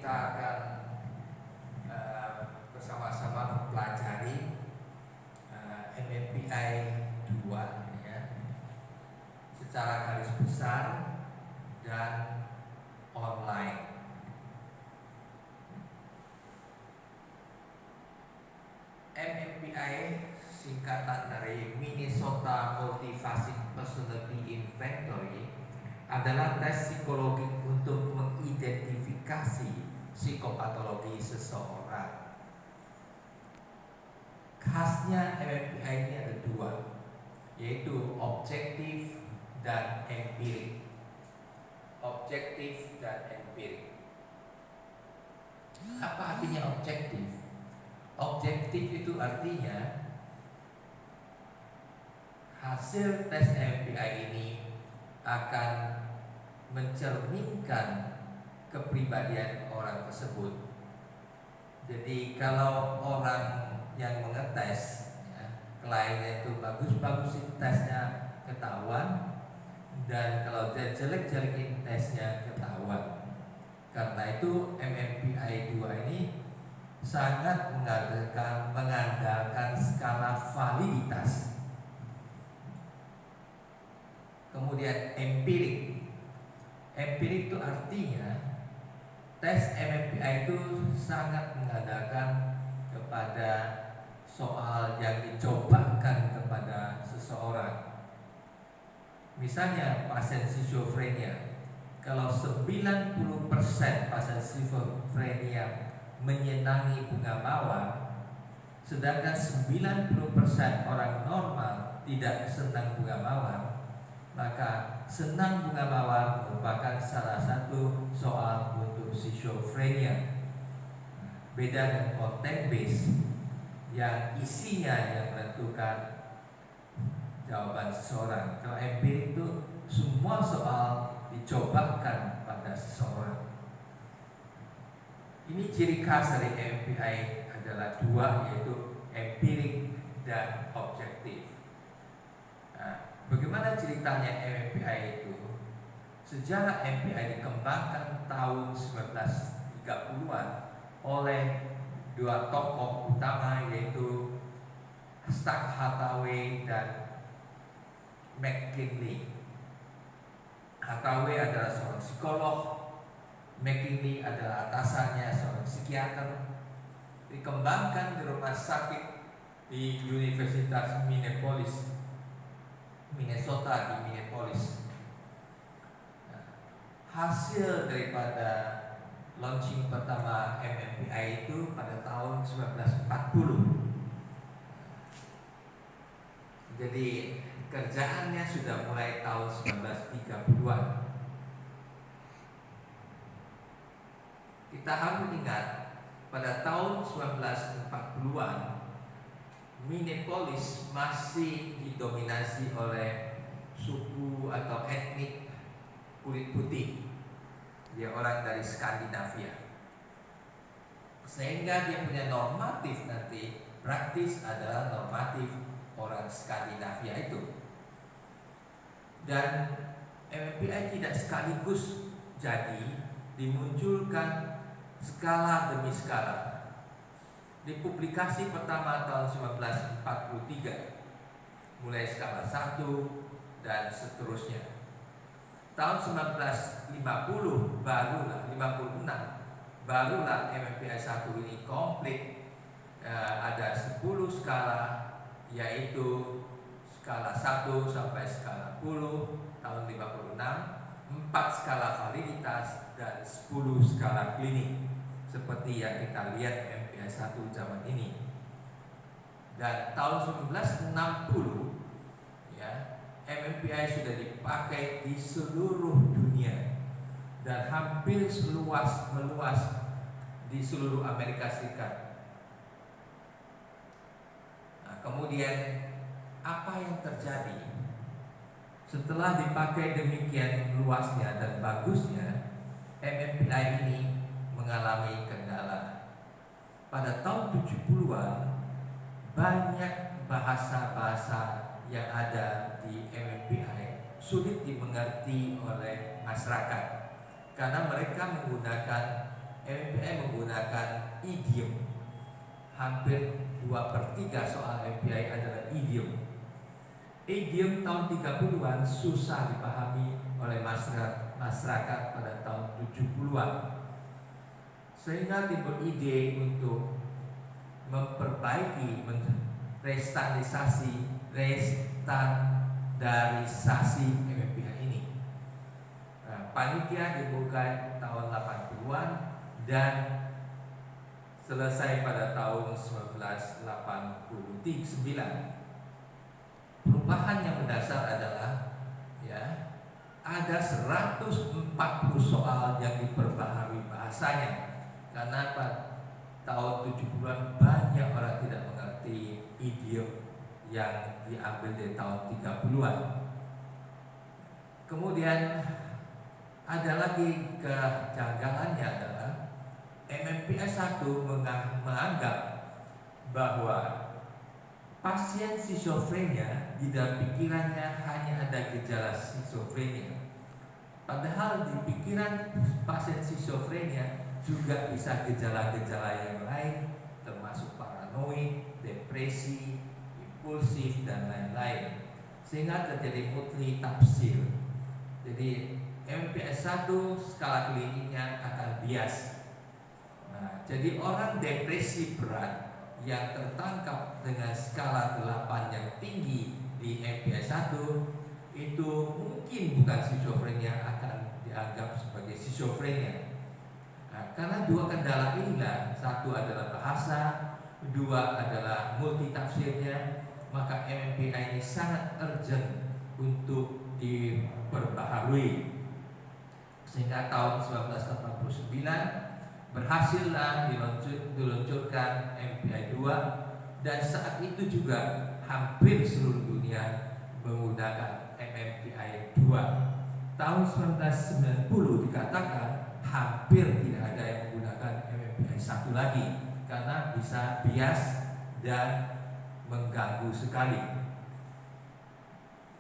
kita akan bersama-sama mempelajari MMPI 2 ya, secara garis besar dan online. MMPI singkatan dari Minnesota Multifacet Personality Inventory adalah tes psikologi untuk mengidentifikasi psikopatologi seseorang. Khasnya MMPI ini ada dua, yaitu objektif dan empirik. Objektif dan empirik. Apa artinya objektif? Objektif itu artinya hasil tes MMPI ini akan mencerminkan kepribadian orang tersebut. Jadi kalau orang yang mengetes ya, kliennya itu bagus-bagusin tesnya ketahuan, dan kalau dia jelek-jelekin tesnya ketahuan. Karena itu MMPI 2 ini sangat mengandalkan skala validitas. Kemudian empirik. Empirik itu artinya tes MMPI itu sangat mengandalkan kepada soal yang dicobakan kepada seseorang. Misalnya pasien skizofrenia, kalau 90% pasien skizofrenia menyenangi bunga mawar, sedangkan 90% orang normal tidak senang bunga mawar, maka senang bunga mawar merupakan salah satu soal untuk skizofrenia. Beda dengan content based yang isinya yang menentukan jawaban seseorang. Kalau empirik itu semua soal dicobakan pada seseorang. Ini ciri khas dari MMPI adalah dua, yaitu empirik dan objektif. Nah, bagaimana ceritanya MMPI itu? Sejarah MMPI dikembangkan tahun 1930-an oleh dua tokoh utama, yaitu Stack Hathaway dan McKinley. Hathaway adalah seorang psikolog, McKinley adalah atasannya, seorang psikiater. Dikembangkan di rumah sakit di Universitas Minnesota di Minneapolis. Hasil daripada launching pertama MMPI itu pada tahun 1940. Jadi kerjaannya sudah mulai tahun 1930-an. Kita harus ingat pada tahun 1940-an Minneapolis masih didominasi oleh suku atau etnik kulit putih. Dia orang dari Skandinavia, sehingga dia punya normatif nanti praktis adalah normatif orang Skandinavia itu. Dan MMPI tidak sekaligus jadi dimunculkan skala demi skala. Di publikasi pertama tahun 1943 mulai skala 1 dan seterusnya. Tahun 1950 barulah 56 MMPI 1 ini komplit. Ada 10 skala, yaitu skala 1 sampai skala 10 tahun 56, 4 skala validitas dan 10 skala klinik seperti yang kita lihat MMPI 1 zaman ini. Dan tahun 1960 ya, MMPI sudah dipakai di seluruh dunia dan hampir meluas di seluruh Amerika Serikat. Nah, kemudian apa yang terjadi setelah dipakai demikian luasnya dan bagusnya? MMPI ini mengalami kendala. Pada tahun 70-an banyak bahasa-bahasa yang ada di MMPI sulit dimengerti oleh masyarakat karena mereka menggunakan MMPI menggunakan idiom. Hampir 2/3 soal MMPI adalah idiom. Idiom tahun 30-an susah dipahami oleh masyarakat pada tahun 70-an. Sehingga timbul ide untuk memperbaiki, restandarisasi MMPI ini. Panitia dimulai tahun 80-an dan selesai pada tahun 1989. Perubahan yang mendasar adalah ada 140 soal yang diperbaharui bahasanya, karena pada tahun 70-an banyak orang tidak mengerti idiom yang diambil dari tahun 30-an. Kemudian ada lagi kejanggalannya adalah MMPI 1 menganggap bahwa pasien skizofrenia di dalam pikirannya hanya ada gejala skizofrenia. Padahal di pikiran pasien skizofrenia juga bisa gejala-gejala yang lain, termasuk paranoid, depresi, impulsif, dan lain-lain. Sehingga terjadi multi tafsir. Jadi MMPI 1 skala kliniknya akan bias. Jadi orang depresi berat yang tertangkap dengan skala 8 yang tinggi di MMPI 1 itu mungkin bukan skizofrenia, akan dianggap sebagai skizofrenia. Karena dua kendala inilah, satu adalah bahasa, dua adalah multi tafsirnya, maka MMPI ini sangat urgent untuk diperbaharui. Sehingga tahun 1989 berhasillah diluncurkan MMPI 2, dan saat itu juga hampir seluruh dunia menggunakan MMPI 2. Tahun 1990 dikatakan hampir tidak ada yang menggunakan MMPI 1 lagi karena bisa bias dan mengganggu sekali.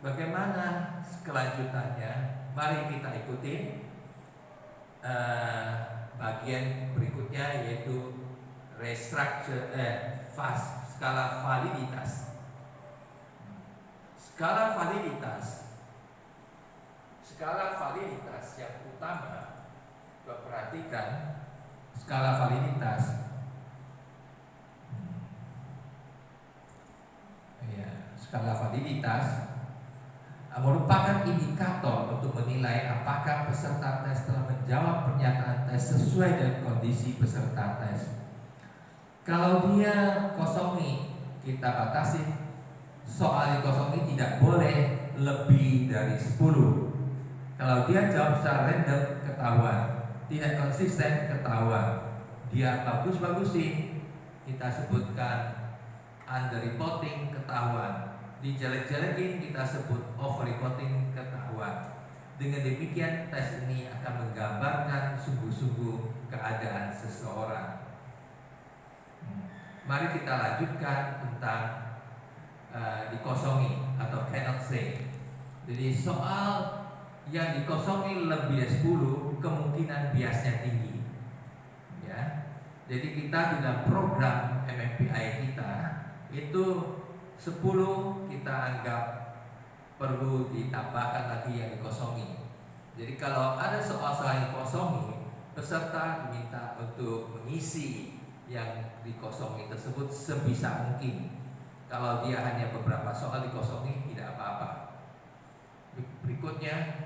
Bagaimana kelanjutannya? Mari kita ikuti bagian berikutnya, yaitu skala validitas. Skala validitas yang utama, perhatikan skala validitas. Skala validitas merupakan indikator untuk menilai apakah peserta tes telah menjawab pernyataan tes sesuai dengan kondisi peserta tes. Kalau dia kosongi, kita batasi soal dikosongi tidak boleh lebih dari 10. Kalau dia jawab secara random, ketahuan. Tidak konsisten, ketahuan. Dia bagus-bagusin, kita sebutkan underreporting, ketahuan. Dijelek-jelekin, kita sebut overreporting, ketahuan. Dengan demikian tes ini akan menggambarkan sungguh-sungguh keadaan seseorang. Mari kita lanjutkan tentang dikosongi atau cannot say. Jadi soal yang dikosongi lebih dari 10 kemungkinan biasnya tinggi. Jadi kita di dalam program MMPI kita itu 10 kita anggap perlu ditambahkan lagi yang dikosongi. Jadi kalau ada soal-soal yang dikosongi, peserta diminta untuk mengisi yang dikosongi tersebut sebisa mungkin. Kalau dia hanya beberapa soal dikosongi, tidak apa-apa. Berikutnya